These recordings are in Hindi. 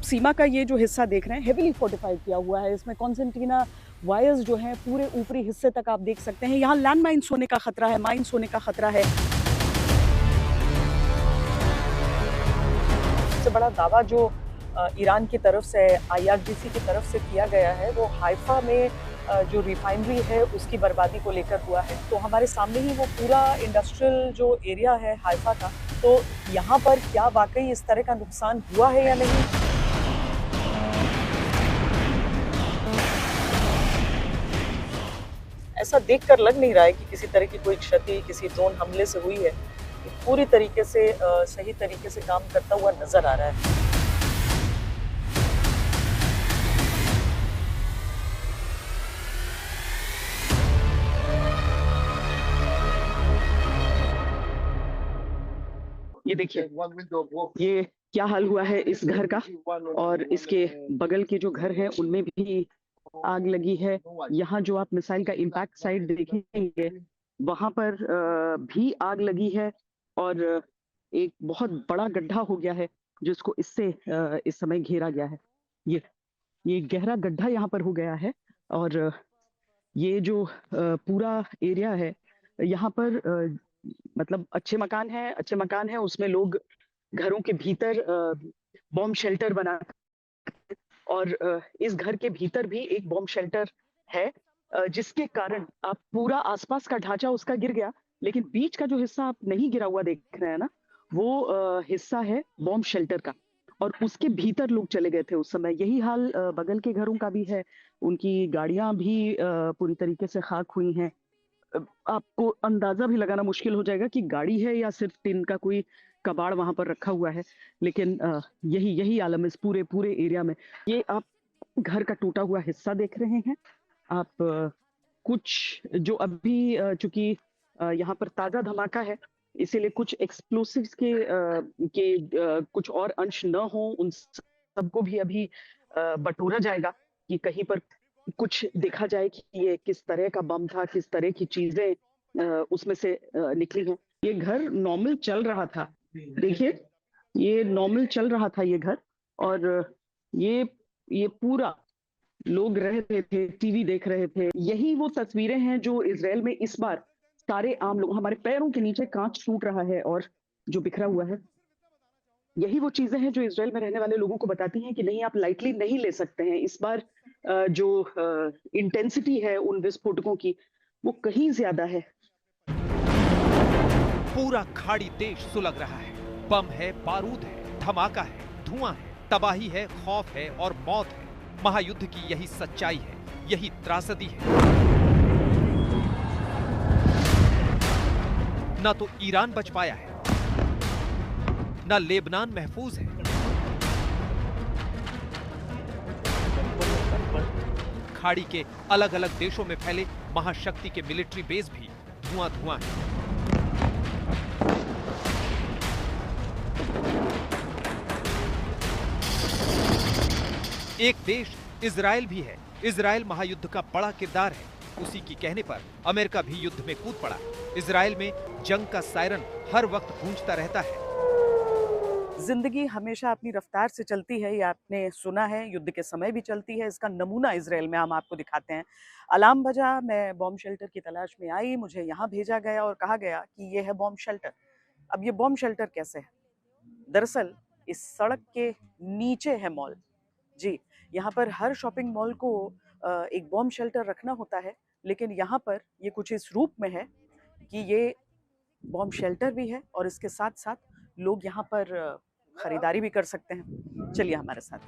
सीमा का ये जो हिस्सा देख रहे हैं हेवीली फोर्टिफाइड किया हुआ है। इसमें कॉन्सेंट्रीना वायर्स जो हैं पूरे ऊपरी हिस्से तक आप देख सकते हैं। यहाँ लैंड माइन्स होने का खतरा है, माइन्स होने का खतरा है। सबसे बड़ा दावा जो ईरान की तरफ से, IRGC की तरफ से किया गया है वो हाइफा में जो रिफाइनरी है उसकी बर्बादी को लेकर हुआ है। तो हमारे सामने ही वो पूरा इंडस्ट्रियल जो एरिया है हाइफा का, तो यहाँ पर क्या वाकई इस तरह का नुकसान हुआ है या नहीं? ऐसा देखकर लग नहीं रहा है कि किसी तरह की कोई क्षति किसी ड्रोन हमले से हुई है। पूरी तरीके से सही तरीके से काम करता हुआ नजर आ रहा है। ये देखिए, ये क्या हाल हुआ है इस घर का, और इसके बगल के जो घर हैं उनमें भी आग लगी है। यहाँ जो आप मिसाइल का इम्पैक्ट साइट देखेंगे वहां पर भी आग लगी है, और एक बहुत बड़ा गड्ढा हो गया है जिसको इससे इस समय घेरा गया है। ये ये गहरा गड्ढा यहाँ पर हो गया है, और ये जो पूरा एरिया है यहाँ पर मतलब अच्छे मकान हैं, उसमें लोग घरों के भीतर बॉम्ब शेल्टर बना, और इस घर के भीतर भी एक बॉम्ब शेल्टर है, जिसके कारण आप पूरा आसपास का ढांचा उसका गिर गया, लेकिन बीच का जो हिस्सा आप नहीं गिरा हुआ देख रहे हैं ना, वो हिस्सा है बॉम्ब शेल्टर का, और उसके भीतर लोग चले गए थे उस समय। यही हाल बगल के घरों का भी है, उनकी गाड़ियां भी पूरी तरीके से खाक हुई हैं। आपको अंदाजा भी लगाना मुश्किल हो जाएगा कि गाड़ी है या सिर्फ टिन का कोई कबाड़ वहां पर रखा हुआ है, लेकिन यही यही आलम इस पूरे पूरे एरिया में। ये आप घर का टूटा हुआ हिस्सा देख रहे हैं। आप कुछ जो अभी चूंकि यहाँ पर ताजा धमाका है, इसीलिए कुछ एक्सप्लोसिव्स के कुछ और अंश न हो, उन सबको भी अभी बटोरा जाएगा कि कहीं पर कुछ देखा जाए कि ये किस तरह का बम था, किस तरह की चीजें उसमें से निकली हैं। ये घर नॉर्मल चल रहा था, देखिए, ये नॉर्मल चल रहा था ये घर, और ये ये पूरा लोग रह रहे थे, टीवी देख रहे थे। यही वो तस्वीरें हैं जो इजराइल में इस बार सारे आम लोग, हमारे पैरों के नीचे कांच टूट रहा है और जो बिखरा हुआ है, यही वो चीजें हैं जो इजराइल में रहने वाले लोगों को बताती हैं कि नहीं, आप लाइटली नहीं ले सकते हैं। इस बार जो इंटेंसिटी है उन विस्फोटकों की, वो कहीं ज्यादा है। पूरा खाड़ी देश सुलग रहा है। बम है, बारूद है, धमाका है, धुआं है, तबाही है, खौफ है और मौत है। महायुद्ध की यही सच्चाई है, यही त्रासदी है। ना तो ईरान बच पाया है, ना लेबनान महफूज है। खाड़ी के अलग अलग देशों में फैले महाशक्ति के मिलिट्री बेस भी धुआं धुआं है। एक देश इजराइल भी है। इजराइल महायुद्ध का बड़ा किरदार है। उसी की कहने पर अमेरिका भी युद्ध में कूद पड़ा। इजराइल में जंग का सायरन हर वक्त गूंजता रहता है। जिंदगी हमेशा अपनी रफ्तार से चलती है, ये आपने सुना है, युद्ध के समय भी चलती है। इसका नमूना इजराइल में हम आपको दिखाते हैं। अलार्म बजा, मैं बॉम्ब शेल्टर की तलाश में आई, मुझे यहाँ भेजा गया और कहा गया कि ये है बॉम्ब शेल्टर। अब ये बॉम्ब शेल्टर कैसे है? दरअसल इस सड़क के नीचे है मॉल। जी, यहाँ पर हर शॉपिंग मॉल को एक बॉम्ब शेल्टर रखना होता है, लेकिन यहाँ पर ये कुछ इस रूप में है कि ये बॉम्ब शेल्टर भी है और इसके साथ साथ लोग यहाँ पर खरीदारी भी कर सकते हैं। चलिए हमारे साथ।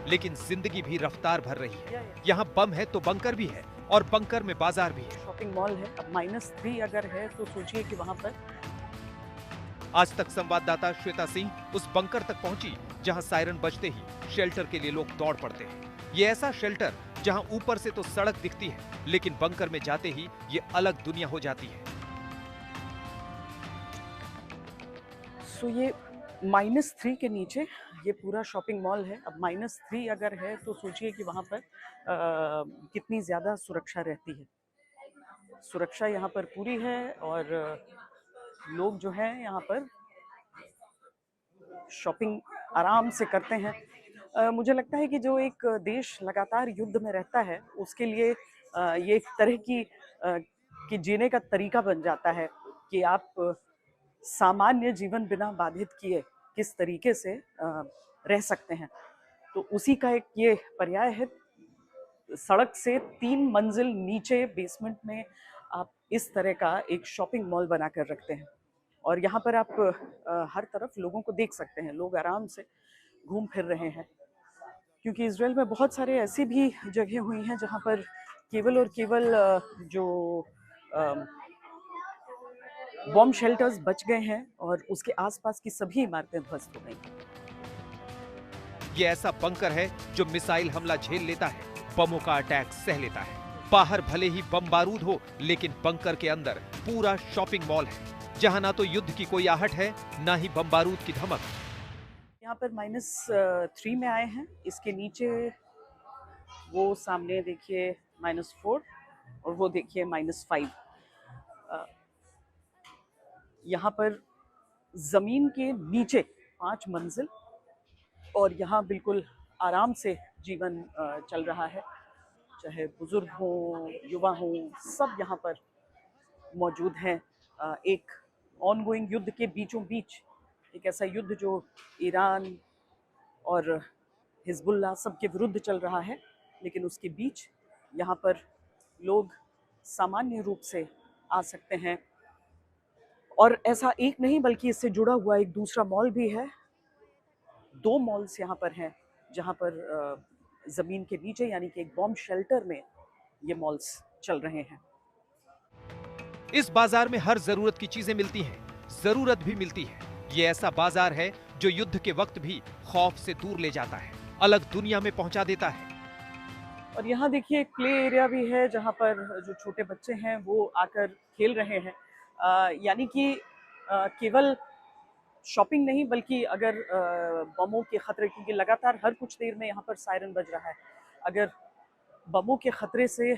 लेकिन जिंदगी भी रफ्तार भर रही है। यहाँ बम है तो बंकर भी है, और बंकर में बाजार भी है। शॉपिंग मॉल है, अब -3 अगर है तो सोचिए कि वहाँ पर। आज तक संवाददाता श्वेता सिंह उस बंकर तक पहुंची जहां सायरन बजते ही शेल्टर के लिए लोग दौड़ पड़ते हैं। ये ऐसा शेल्टर जहां ऊपर से तो सड़क दिखती है, लेकिन बंकर में जाते ही ये अलग दुनिया हो जाती है। सो ये -3 के नीचे ये पूरा शॉपिंग मॉल है। अब -3 अगर है तो सोचिए कि वहां पर कितनी ज्यादा सुरक्षा रहती है। सुरक्षा यहाँ पर पूरी है, और लोग जो हैं यहाँ पर शॉपिंग आराम से करते हैं। मुझे लगता है कि जो एक देश लगातार युद्ध में रहता है उसके लिए ये एक तरह की जीने का तरीका बन जाता है कि आप सामान्य जीवन बिना बाधित किए किस तरीके से रह सकते हैं। तो उसी का एक ये पर्याय है। सड़क से 3 मंजिल नीचे बेसमेंट में आप इस तरह का एक शॉपिंग मॉल बनाकर रखते हैं और यहाँ पर आप हर तरफ लोगों को देख सकते हैं। लोग आराम से घूम फिर रहे हैं क्योंकि इजराइल में बहुत सारे ऐसी भी जगह हुई हैं जहाँ पर केवल और केवल जो बॉम्ब शेल्टर्स बच गए हैं और उसके आसपास की सभी इमारतें ध्वस्त हो गई। ये ऐसा बंकर है जो मिसाइल हमला झेल लेता है, बमों का अटैक सह लेता है। बाहर भले ही बम बारूद हो, लेकिन बंकर के अंदर पूरा शॉपिंग मॉल है, जहां ना तो युद्ध की कोई आहट है, ना ही बम बारूद की धमक। यहाँ पर -3 में आए हैं। इसके नीचे वो सामने देखिए -4 और वो देखिए -5। यहाँ पर जमीन के नीचे 5 मंजिल और यहाँ बिल्कुल आराम से जीवन चल रहा है। चाहे बुजुर्ग हों, युवा हों, सब यहाँ पर मौजूद हैं। एक ऑनगोइंग युद्ध के बीचों बीच एक ऐसा युद्ध जो ईरान और हिजबुल्लाह सबके विरुद्ध चल रहा है, लेकिन उसके बीच यहाँ पर लोग सामान्य रूप से आ सकते हैं। और ऐसा एक नहीं बल्कि इससे जुड़ा हुआ एक दूसरा मॉल भी है। 2 मॉल्स यहाँ पर हैं जहाँ पर जमीन के नीचे यानी कि एक बॉम्ब शेल्टर में ये मॉल्स चल रहे हैं। इस बाजार में हर जरूरत की चीजें मिलती हैं, जरूरत भी मिलती है। ये ऐसा बाजार है जो युद्ध के वक्त भी खौफ से दूर ले जाता है, अलग दुनिया में पहुंचा देता है। और यहाँ देखिए एक प्ले एरिया भी है जहाँ पर जो छोटे बच्चे हैं वो आकर खेल रहे हैं। यानी कि केवल शॉपिंग नहीं बल्कि अगर बमों के खतरे, क्योंकि लगातार हर कुछ देर में यहाँ पर सायरन बज रहा है, अगर बमों के खतरे से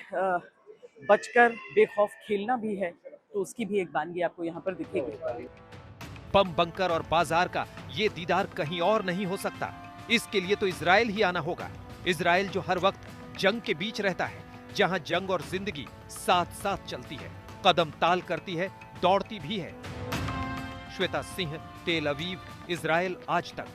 बचकर बेखौफ खेलना भी है तो उसकी भी एक वानगी आपको यहाँ पर दिखेगी। बम बंकर और बाजार का ये दीदार कहीं और नहीं हो सकता। इसके लिए तो इजराइल ही आना होगा। इजराइल जो हर वक्त जंग के बीच रहता है, जहां जंग और जिंदगी साथ साथ चलती है, कदम ताल करती है, दौड़ती भी है। श्वेता सिंह, तेल अवीव, इजराइल आज तक।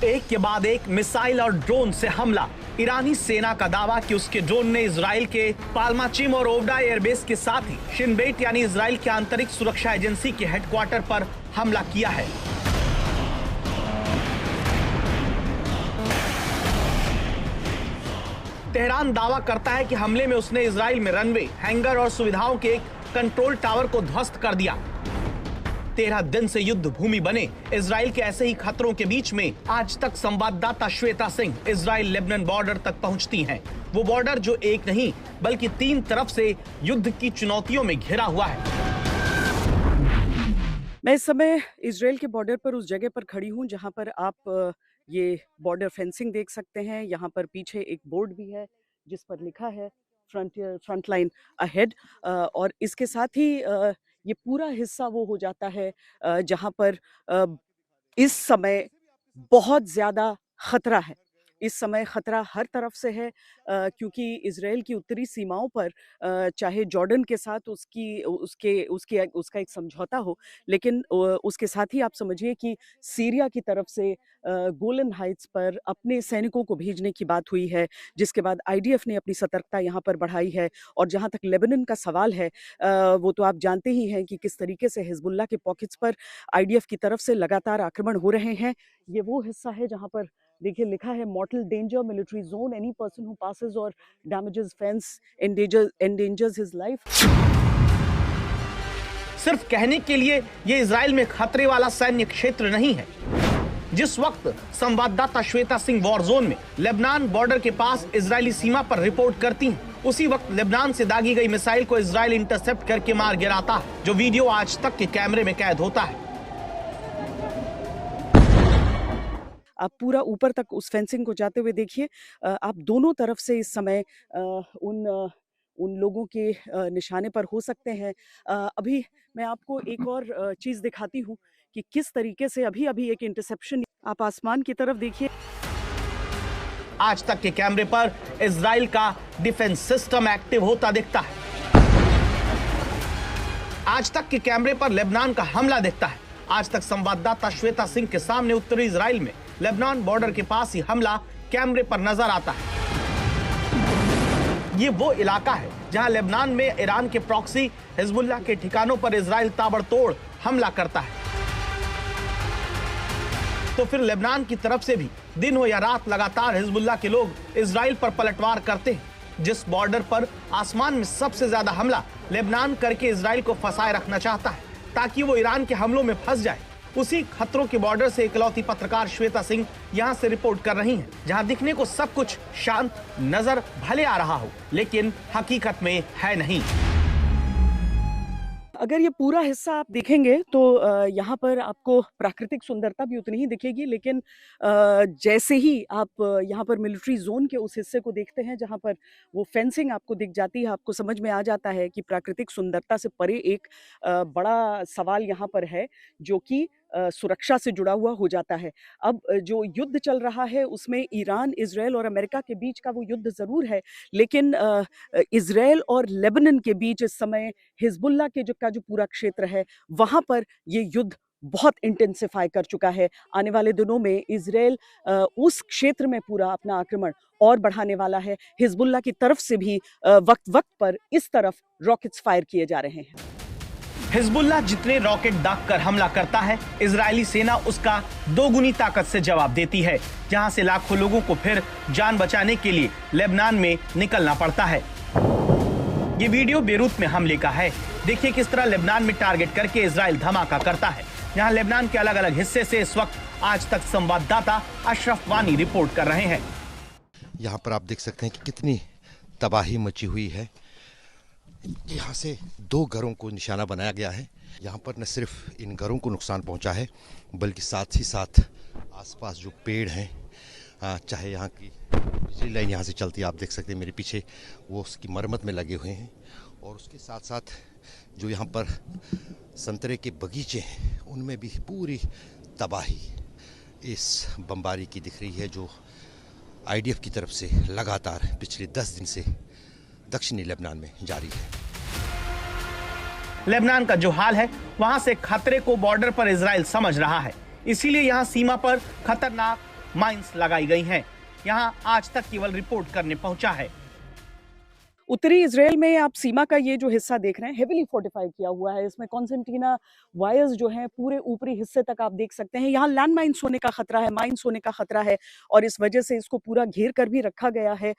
एक के बाद एक मिसाइल और ड्रोन से हमला। ईरानी सेना का दावा कि उसके ड्रोन ने इजराइल के पाल्माचिम और ओवडा एयरबेस के साथ ही शिन बेट यानी इजराइल के आंतरिक सुरक्षा एजेंसी के हेडक्वार्टर पर हमला किया है। तेहरान दावा करता है कि हमले में उसने इजराइल में रनवे, हैंगर और सुविधाओं के एक कंट्रोल टावर को ध्वस्त कर दिया। 13 दिन से युद्ध भूमि बने इजराइल के ऐसे ही खतरों के बीच में आज तक संवाददाता Shweta Singh Israel Lebanon border तक पहुंचती हैं। वो बॉर्डर जो एक नहीं बल्कि 3 तरफ से युद्ध की चुनौतियों में घिरा हुआ है। मैं इस समय इजराइल के बॉर्डर पर उस जगह पर खड़ी हूं जहां पर आप ये बॉर्डर फेंसिंग देख सकते हैं। यहाँ पर पीछे एक बोर्ड भी है जिस पर लिखा है फ्रंट लाइन अहेड। और इसके साथ ही ये पूरा हिस्सा वो हो जाता है जहाँ पर इस समय बहुत ज़्यादा खतरा है। इस समय खतरा हर तरफ से है क्योंकि इजराइल की उत्तरी सीमाओं पर चाहे जॉर्डन के साथ उसका एक समझौता हो, लेकिन उसके साथ ही आप समझिए कि सीरिया की तरफ से गोलन हाइट्स पर अपने सैनिकों को भेजने की बात हुई है, जिसके बाद आईडीएफ ने अपनी सतर्कता यहाँ पर बढ़ाई है। और जहाँ तक लेबनान का सवाल है वो तो आप जानते ही हैं कि किस तरीके से हिजबुल्लाह के पॉकेट्स पर आईडीएफ की तरफ से लगातार आक्रमण हो रहे हैं। ये वो हिस्सा है जहाँ पर देखिए लिखा है मॉर्टल danger military zone, any person who passes और damages fence endangers his life. सिर्फ कहने के लिए ये इजराइल में खतरे वाला सैन्य क्षेत्र नहीं है। जिस वक्त संवाददाता श्वेता सिंह वॉर जोन में लेबनान बॉर्डर के पास इजरायली सीमा पर रिपोर्ट करती हैं, उसी वक्त लेबनान से दागी गई मिसाइल को इजराइल इंटरसेप्ट करके मार गिराता है, जो वीडियो आज तक के कैमरे में कैद होता है। आप पूरा ऊपर तक उस फेंसिंग को जाते हुए देखिए। आप दोनों तरफ से इस समय उन लोगों के निशाने पर हो सकते हैं। अभी मैं आपको एक और चीज़ दिखाती हूँ कि किस तरीके से अभी अभी एक इंटरसेप्शन, आप आसमान की तरफ देखिए। आज तक के कैमरे पर इजराइल का डिफेंस सिस्टम एक्टिव होता दिखता है। आज तक के कैमरे पर लेबनान का हमला दिखता है। आज तक संवाददाता श्वेता सिंह के सामने उत्तरी इजराइल में लेबनान बॉर्डर के पास ही हमला कैमरे पर नजर आता है। ये वो इलाका है जहां लेबनान में ईरान के प्रॉक्सी हिजबुल्लाह के ठिकानों पर इजराइल ताबड़तोड़ हमला करता है। तो फिर लेबनान की तरफ से भी दिन हो या रात लगातार हिजबुल्लाह के लोग इजराइल पर पलटवार करते हैं। जिस बॉर्डर पर आसमान में सबसे ज्यादा हमला लेबनान करके इजराइल को फंसाए रखना चाहता है ताकि वो ईरान के हमलों में फंस जाए, उसी खतरों के बॉर्डर से इकलौती पत्रकार श्वेता सिंह यहां से रिपोर्ट कर रही हैं, जहां दिखने को सब कुछ शांत नजर भले आ रहा हो, लेकिन हकीकत में है नहीं। अगर ये पूरा हिस्सा आप देखेंगे तो यहाँ पर आपको प्राकृतिक सुंदरता भी उतनी ही दिखेगी, लेकिन जैसे ही आप यहाँ पर मिलिट्री जोन के उस हिस्से को देखते हैं जहाँ पर वो फेंसिंग आपको दिख जाती है, आपको समझ में आ जाता है कि प्राकृतिक सुंदरता से परे एक बड़ा सवाल यहाँ पर है जो कि सुरक्षा से जुड़ा हुआ हो जाता है। अब जो युद्ध चल रहा है उसमें ईरान, इजराइल और अमेरिका के बीच का वो युद्ध ज़रूर है, लेकिन इजराइल और लेबनान के बीच इस समय हिजबुल्लाह के जो पूरा क्षेत्र है वहाँ पर ये युद्ध बहुत इंटेंसिफाई कर चुका है। आने वाले दिनों में इजराइल उस क्षेत्र में पूरा अपना आक्रमण और बढ़ाने वाला है। हिजबुल्लाह की तरफ से भी वक्त वक्त पर इस तरफ रॉकेट्स फायर किए जा रहे हैं। हिजबुल्लाह जितने रॉकेट दागकर हमला करता है, इजरायली सेना उसका दोगुनी ताकत से जवाब देती है, जहां से लाखों लोगों को फिर जान बचाने के लिए लेबनान में निकलना पड़ता है। ये वीडियो बेरूत में हमले का है। देखिए किस तरह लेबनान में टारगेट करके इजराइल धमाका करता है। यहाँ लेबनान के अलग अलग हिस्से से इस वक्त आज तक संवाददाता अशरफ वानी रिपोर्ट कर रहे हैं। यहाँ पर आप देख सकते हैं कि कितनी तबाही मची हुई है। यहाँ से 2 घरों को निशाना बनाया गया है। यहाँ पर न सिर्फ इन घरों को नुकसान पहुँचा है, बल्कि साथ ही साथ आसपास जो पेड़ हैं, चाहे यहाँ की बिजली लाइन यहाँ से चलती है, आप देख सकते हैं मेरे पीछे, वो उसकी मरम्मत में लगे हुए हैं। और उसके साथ साथ जो यहाँ पर संतरे के बगीचे हैं उनमें भी पूरी तबाही इस बमबारी की दिख रही है, जो IDF की तरफ से लगातार पिछले 10 दिन से दक्षिणी लेबनान में जारी है। लेबनान का जो हाल है, वहां से खतरे को बॉर्डर पर इजराइल समझ रहा है, इसीलिए यहां सीमा पर खतरनाक माइंस लगाई गई हैं। यहां आज तक केवल रिपोर्ट करने पहुंचा है। उत्तरी इजराइल में आप सीमा का ये जो हिस्सा देख रहे हैं हेविली फोर्टिफाई किया हुआ है। इसमें कॉन्सेंट्रीना वायर्स जो हैं पूरे ऊपरी हिस्से तक आप देख सकते हैं। यहाँ लैंड माइंस होने का खतरा है, माइंस होने का खतरा है, और इस वजह से इसको पूरा घेर कर भी रखा गया है।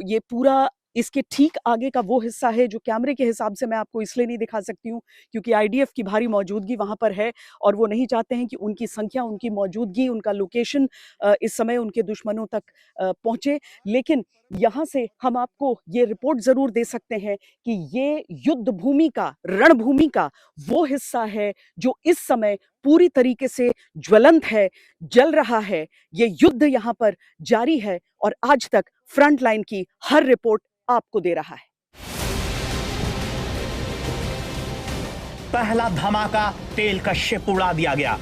ये पूरा इसके ठीक आगे का वो हिस्सा है जो कैमरे के हिसाब से मैं आपको इसलिए नहीं दिखा सकती हूँ क्योंकि IDF की भारी मौजूदगी वहाँ पर है और वो नहीं चाहते हैं कि उनकी संख्या, उनकी मौजूदगी, उनका लोकेशन इस समय उनके दुश्मनों तक पहुँचे। लेकिन यहाँ से हम आपको ये रिपोर्ट ज़रूर दे सकते हैं कि ये युद्ध भूमि का, रणभूमि का वो हिस्सा है जो इस समय पूरी तरीके से ज्वलंत है, जल रहा है। ये युद्ध यहाँ पर जारी है और आज तक फ्रंट लाइन की हर रिपोर्ट आपको दे रहा है। पहला धमाका तेल का शिप उड़ा दिया गया।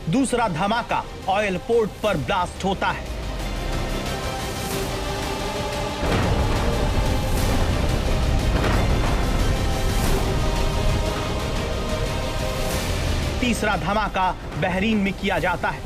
दूसरा धमाका ऑयल पोर्ट पर ब्लास्ट होता है। तीसरा धमाका बहरीन में किया जाता है।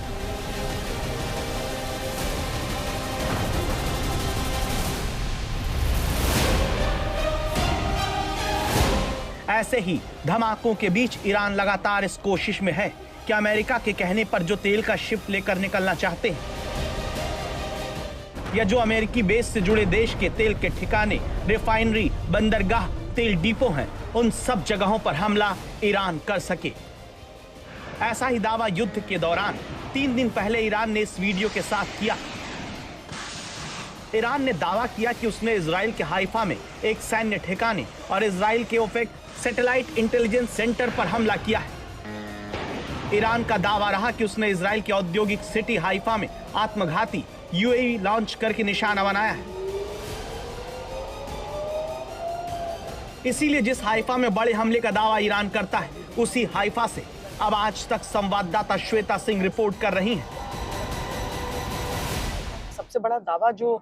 ऐसे ही धमाकों के बीच ईरान लगातार इस कोशिश में है कि अमेरिका के कहने पर जो तेल का शिप लेकर निकलना चाहते हैं या जो अमेरिकी बेस से जुड़े देश के तेल के ठिकाने, रिफाइनरी, बंदरगाह, तेल डिपो हैं, उन सब जगहों पर हमला ईरान कर सके। ऐसा ही दावा युद्ध के दौरान 3 दिन पहले ईरान ने इस वीडियो के साथ किया। ईरान ने दावा किया कि उसने इजराइल के हाइफा में एक सैन्य ठिकाने और इजराइल के ओफेक सैटेलाइट इंटेलिजेंस सेंटर पर हमला किया है। ईरान का दावा रहा कि उसने इजराइल की औद्योगिक सिटी हाइफा में आत्मघाती यूएवी लॉन्च करके निशाना बनाया है। इसीलिए जिस हाइफा में बड़े हमले का दावा ईरान करता है, उसी हाइफा से अब आज तक संवाददाता श्वेता सिंह रिपोर्ट कर रही हैं। सबसे बड़ा दावा जो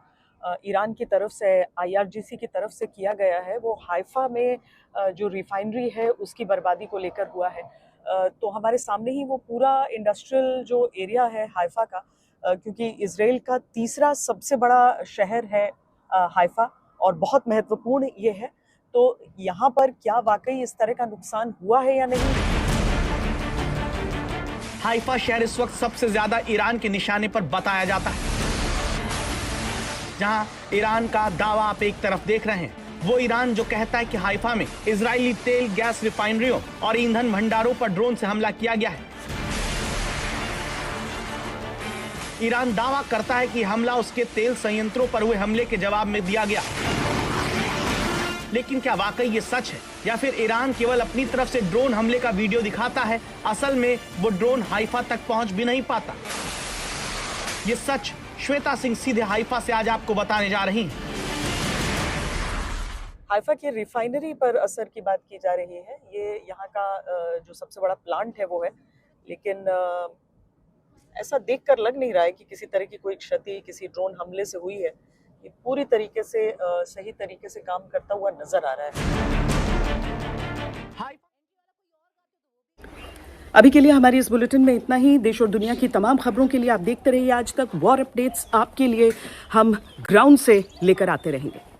ईरान की तरफ से IRGC की तरफ से किया गया है वो हाइफा में जो रिफाइनरी है उसकी बर्बादी को लेकर हुआ है। तो हमारे सामने ही वो पूरा इंडस्ट्रियल जो एरिया है हाइफा का, क्योंकि इजराइल का तीसरा सबसे बड़ा शहर है हाइफा और बहुत महत्वपूर्ण ये है, तो यहाँ पर क्या वाकई इस तरह का नुकसान हुआ है या नहीं। हाइफा शहर इस वक्त सबसे ज्यादा ईरान के निशाने पर बताया जाता है। जहां ईरान का दावा आप एक तरफ देख रहे हैं, वो ईरान जो कहता है कि हाइफा में इजरायली तेल गैस रिफाइनरियों और ईंधन भंडारों पर ड्रोन से हमला किया गया है। ईरान दावा करता है कि हमला उसके तेल संयंत्रों पर हुए हमले के जवाब में दिया गया। लेकिन क्या वाकई ये सच है या फिर ईरान केवल अपनी तरफ से ड्रोन हमले का वीडियो दिखाता है, असल में वो ड्रोन हाइफा तक पहुंच भी नहीं पाता। ये सच श्वेता सिंह सीधे हाइफा से आज आपको बताने जा रही हैं। हाइफा की रिफाइनरी पर असर की बात की जा रही है। ये यहाँ का जो सबसे बड़ा प्लांट है वो है, लेकिन ऐसा देखकर लग नहीं रहा है कि किसी तरह की कोई क्षति किसी ड्रोन हमले से हुई है। ये पूरी तरीके से सही तरीके से काम करता हुआ नजर आ रहा है। अभी के लिए हमारी इस बुलेटिन में इतना ही। देश और दुनिया की तमाम खबरों के लिए आप देखते रहिए आज तक। वॉर अपडेट्स आपके लिए हम ग्राउंड से लेकर आते रहेंगे।